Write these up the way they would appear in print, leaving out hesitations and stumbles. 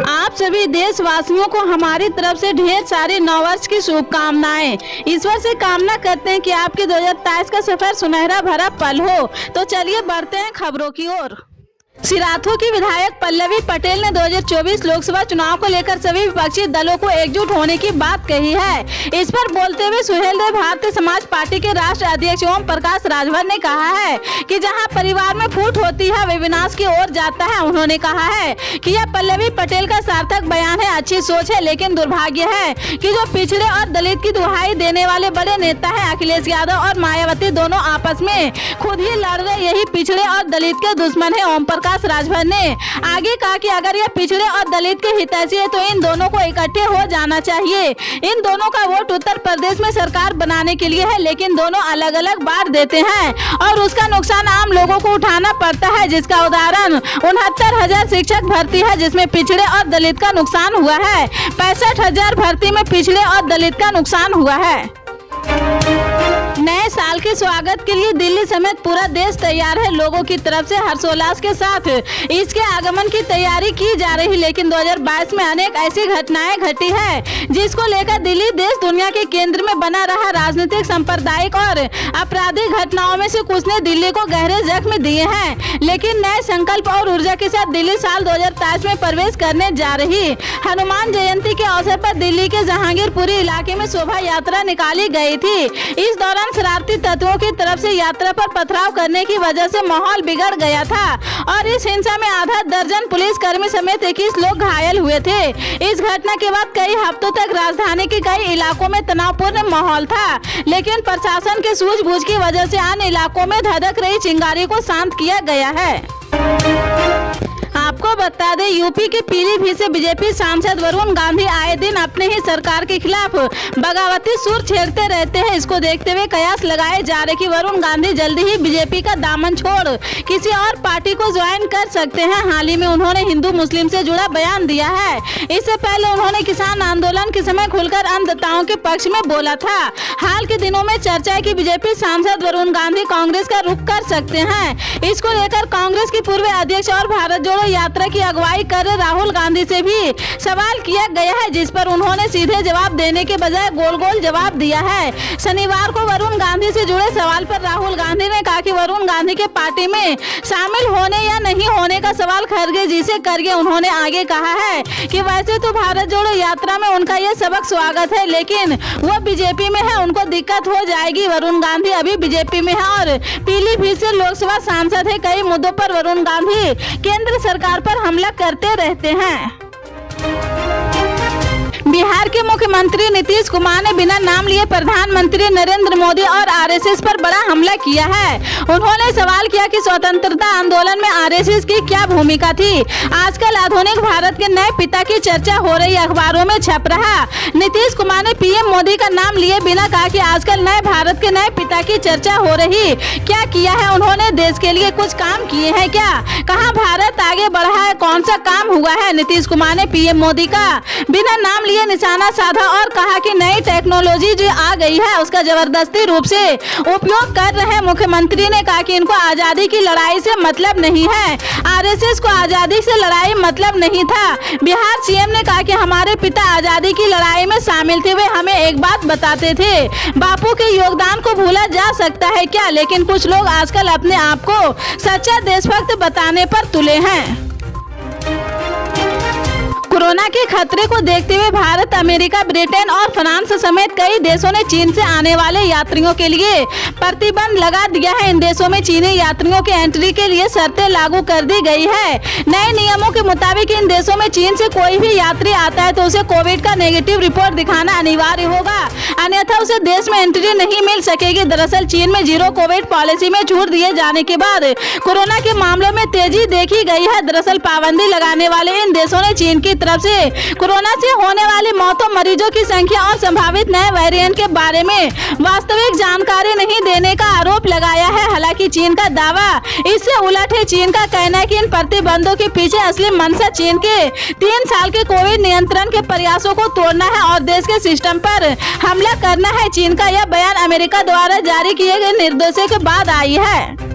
आप सभी देशवासियों को हमारी तरफ से ढेर सारी नववर्ष की शुभकामनाएं। ईश्वर से कामना करते हैं कि आपके 2023 का सफर सुनहरा भरा पल हो। तो चलिए बढ़ते हैं खबरों की ओर। सिराथू की विधायक पल्लवी पटेल ने 2024 लोकसभा चुनाव को लेकर सभी विपक्षी दलों को एकजुट होने की बात कही है। इस पर बोलते हुए सुहेलदेव भारतीय समाज पार्टी के राष्ट्रीय अध्यक्ष ओम प्रकाश राजभर ने कहा है कि जहां परिवार में फूट होती है वे विनाश की ओर जाता है। उन्होंने कहा है कि यह पल्लवी पटेल का सार्थक बयान है, अच्छी सोच है, लेकिन दुर्भाग्य है कि जो पिछड़े और दलित की दुहाई देने वाले बड़े नेता है अखिलेश यादव और मायावती दोनों आपस में खुद ही लड़ रहे यही पिछड़े और दलित के दुश्मन है। ओम प्रकाश राजभर ने आगे कहा कि अगर यह पिछड़े और दलित के हितैषी है तो इन दोनों को इकट्ठे हो जाना चाहिए। इन दोनों का वोट उत्तर प्रदेश में सरकार बनाने के लिए है, लेकिन दोनों अलग अलग बांट देते हैं और उसका नुकसान आम लोगों को उठाना पड़ता है, जिसका उदाहरण 69,000 शिक्षक भर्ती है जिसमें पिछड़े और दलित का नुकसान हुआ है। 65,000 भर्ती में पिछड़े और दलित का नुकसान हुआ है। नए साल के स्वागत के लिए दिल्ली समेत पूरा देश तैयार है। लोगों की तरफ से हर्षोल्लास के साथ इसके आगमन की तैयारी की जा रही, लेकिन 2022 में अनेक ऐसी घटनाएं घटी है जिसको लेकर दिल्ली देश दुनिया के केंद्र में बना रहा। राजनीतिक, सांप्रदायिक और आपराधिक घटनाओं में से कुछ ने दिल्ली को गहरे जख्म दिए हैं, लेकिन नए संकल्प और ऊर्जा के साथ दिल्ली साल 2023 में प्रवेश करने जा रही। हनुमान जयंती के अवसर पर दिल्ली के जहांगीरपुरी इलाके में शोभा यात्रा निकाली गई थी। इस दौरान शरारती तत्वों की तरफ से यात्रा पर पथराव करने की वजह से माहौल बिगड़ गया था और इस हिंसा में आधा दर्जन पुलिसकर्मी समेत 21 लोग घायल हुए थे। इस घटना के बाद कई हफ्तों तक राजधानी के कई इलाकों में तनावपूर्ण माहौल था, लेकिन प्रशासन के सूझबूझ की वजह से अन्य इलाकों में धधक रही चिंगारी को शांत किया गया है। आपको बता दें, यूपी के पीलीभीत से बीजेपी सांसद वरुण गांधी आए दिन अपने ही सरकार के खिलाफ बगावती सुर छेड़ते रहते हैं। इसको देखते हुए कयास लगाए जा रहे कि वरुण गांधी जल्दी ही बीजेपी का दामन छोड़ किसी और पार्टी को ज्वाइन कर सकते हैं। हाल ही में उन्होंने हिंदू मुस्लिम से जुड़ा बयान दिया है। इससे पहले उन्होंने किसान आंदोलन के समय खुलकर अन्नदाताओं के पक्ष में बोला था। हाल के दिनों में चर्चा है कि बीजेपी सांसद वरुण गांधी कांग्रेस का रुख कर सकते हैं। इसको लेकर कांग्रेस के पूर्व अध्यक्ष और भारत जोड़ो यात्रा की अगुवाई कर राहुल गांधी से भी सवाल किया गया है, जिस पर उन्होंने सीधे जवाब देने के बजाय गोल गोल जवाब दिया है। शनिवार को वरुण गांधी से जुड़े सवाल पर राहुल गांधी ने कहा कि वरुण गांधी के पार्टी में शामिल होने या नहीं होने का सवाल खड़गे जी से करिए। उन्होंने आगे कहा है कि वैसे तो भारत जोड़ो यात्रा में उनका यह सबक स्वागत है, लेकिन वो बीजेपी में है, उनको दिक्कत हो जाएगी। वरुण गांधी अभी बीजेपी में है और पीलीभीत से लोकसभा सांसद है। कई मुद्दों पर वरुण गांधी केंद्र सरकार पर हमला करते रहते हैं। बिहार के मुख्यमंत्री नीतीश कुमार ने बिना नाम लिए प्रधानमंत्री नरेंद्र मोदी और आरएसएस पर बड़ा हमला किया है। उन्होंने सवाल किया कि स्वतंत्रता आंदोलन में आरएसएस की क्या भूमिका थी। आजकल आधुनिक भारत के नए पिता की चर्चा हो रही, अखबारों में छप रहा। नीतीश कुमार ने पीएम मोदी का नाम लिए बिना कहा कि आजकल नए भारत के नए पिता की चर्चा हो रही। क्या किया है उन्होंने? देश के लिए कुछ काम किए हैं क्या? कहाँ भारत आगे बढ़ा है? कौन सा काम हुआ है? नीतीश कुमार ने पीएम मोदी का बिना नाम लिए निशाना साधा और कहा कि नई टेक्नोलॉजी जो आ गई है उसका जबरदस्ती रूप से उपयोग कर रहे हैं। मुख्यमंत्री ने कहा कि इनको आजादी की लड़ाई से मतलब नहीं है, आरएसएस को आजादी से लड़ाई मतलब नहीं था। बिहार सीएम ने कहा कि हमारे पिता आजादी की लड़ाई में शामिल थे, वे हमें एक बात बताते थे, बापू के योगदान को भूला जा सकता है क्या? लेकिन कुछ लोग आजकल अपने आप को सच्चा देशभक्त बताने पर तुले हैं। कोरोना के खतरे को देखते हुए भारत, अमेरिका, ब्रिटेन और फ्रांस समेत कई देशों ने चीन से आने वाले यात्रियों के लिए प्रतिबंध लगा दिया है। इन देशों में चीनी यात्रियों के एंट्री के लिए शर्तें लागू कर दी गई है। नए नियमों के मुताबिक इन देशों में चीन से कोई भी यात्री आता है तो उसे कोविड का नेगेटिव रिपोर्ट दिखाना अनिवार्य होगा, अन्यथा उसे देश में एंट्री नहीं मिल सकेगी। दरअसल चीन में जीरो कोविड पॉलिसी में छूट दिए जाने के बाद कोरोना के मामलों में तेजी देखी गई है। दरअसल पाबंदी लगाने वाले इन देशों ने चीन की तरफ से कोरोना से होने वाली मौतों, मरीजों की संख्या और संभावित नए वेरिएंट के बारे में वास्तविक जानकारी नहीं देने का आरोप लगाया है। हालांकि चीन का दावा इससे उलट है। चीन का कहना है कि इन प्रतिबंधों के पीछे असली मंशा चीन के 3 साल के कोविड नियंत्रण के प्रयासों को तोड़ना है और देश के सिस्टम पर हमला करना है। चीन का यह बयान अमेरिका द्वारा जारी किए गए निर्देशों के बाद आई है।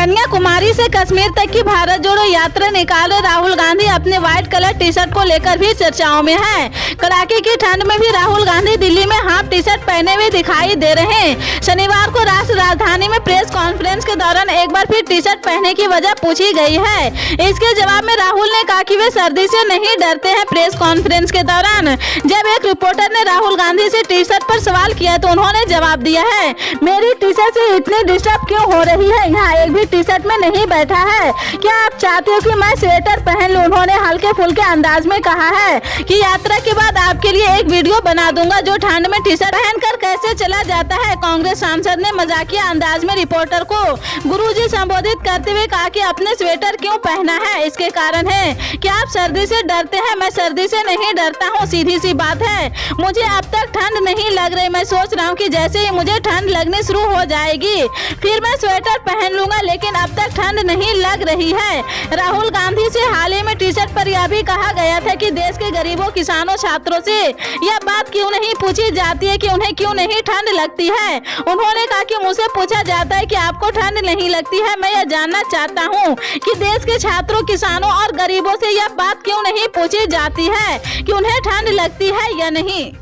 कन्याकुमारी से कश्मीर तक की भारत जोड़ो यात्रा निकाले राहुल गांधी अपने व्हाइट कलर टी शर्ट को लेकर भी चर्चाओं में है। कड़ाके की ठंड में भी राहुल गांधी दिल्ली में हाफ टी शर्ट पहने हुए दिखाई दे रहे हैं। शनिवार को राष्ट्रीय राजधानी में प्रेस कॉन्फ्रेंस के दौरान एक बार फिर टी शर्ट पहनने की वजह पूछी गई है। इसके जवाब में राहुल ने कहा कि वे सर्दी से नहीं डरते हैं। प्रेस कॉन्फ्रेंस के दौरान जब एक रिपोर्टर ने राहुल गांधी से टी शर्ट पर सवाल किया तो उन्होंने जवाब दिया है, मेरी टी शर्ट से इतनी डिस्टर्ब क्यों हो रही है? यहाँ एक भी टी शर्ट में नहीं बैठा है। क्या आप चाहते हो कि मैं स्वेटर पहन लूं? उन्होंने हल्के फुल्के अंदाज में कहा है कि यात्रा के बाद आपके लिए एक वीडियो बना दूंगा जो ठंड में टी शर्ट पहनकर कैसे चला जाता है। कांग्रेस सांसद ने मजाकिया अंदाज में रिपोर्टर को गुरुजी संबोधित करते हुए कहा कि अपने स्वेटर क्यों पहना है, इसके कारण है कि आप सर्दी से डरते हैं। मैं सर्दी से नहीं डरता हूँ, सीधी सी बात है। मुझे अब तक ठंड नहीं लग रही। मैं सोच रहा हूँ कि जैसे ही मुझे ठंड लगनी शुरू हो जाएगी फिर मैं स्वेटर पहन लूंगा, लेकिन अब तक ठंड नहीं लग रही है। राहुल गांधी से हाल ही में टी शर्ट पर यह भी कहा गया था कि देश के गरीबों, किसानों, छात्रों से यह बात क्यों नहीं पूछी जाती है कि उन्हें क्यों नहीं ठंड लगती है। उन्होंने कहा कि मुझसे पूछा जाता है कि आपको ठंड नहीं लगती है। मैं यह जानना चाहता हूँ कि देश के छात्रों, किसानों और गरीबों से यह बात क्यों नहीं पूछी जाती है कि उन्हें ठंड लगती है या नहीं।